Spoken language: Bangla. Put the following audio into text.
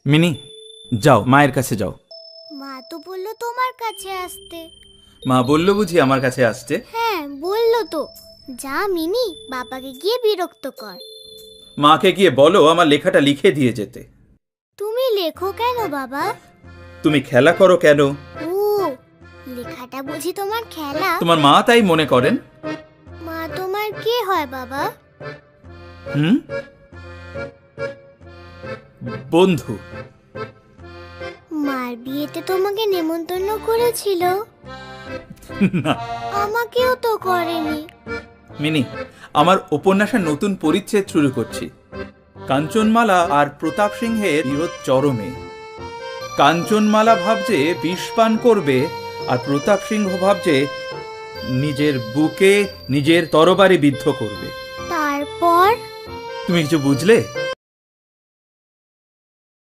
মিনি, যাও মায়ের কাছে যাও। মা তো বললো তোমার কাছে আসতে। মা বললো বুঝি আমার কাছে আসতে? হ্যাঁ বললো তো। যা মিনি, বাবাকে গিয়ে বিরক্ত কর। মাকে গিয়ে বলো আমার লেখাটা লিখে দিয়ে যেতে। তুমি লেখো কেন বাবা? তুমি খেলা করো কেন? ও, লেখাটা বুঝি তোমার খেলা? তোমার মা তাই মনে করেন। মা তোমার কে হয় বাবা? হুম, বন্ধু। মার বিয়েতে তোমাকে নেমন্তন্ন করেছিল? না আমাকেও তো করেনি। মিনি, আমার উপন্যাসের নতুন পরিচ্ছেদ শুরু করছি। কাঞ্চনমালা আর প্রতাপ সিংহের বিরোধ চরমে। কাঞ্চনমালা ভাবছে বিষ পান করবে, আর প্রতাপ সিংহ ভাবছে নিজের বুকে নিজের তরবারি বিদ্ধ করবে। তারপর? তুমি কিছু বুঝলে?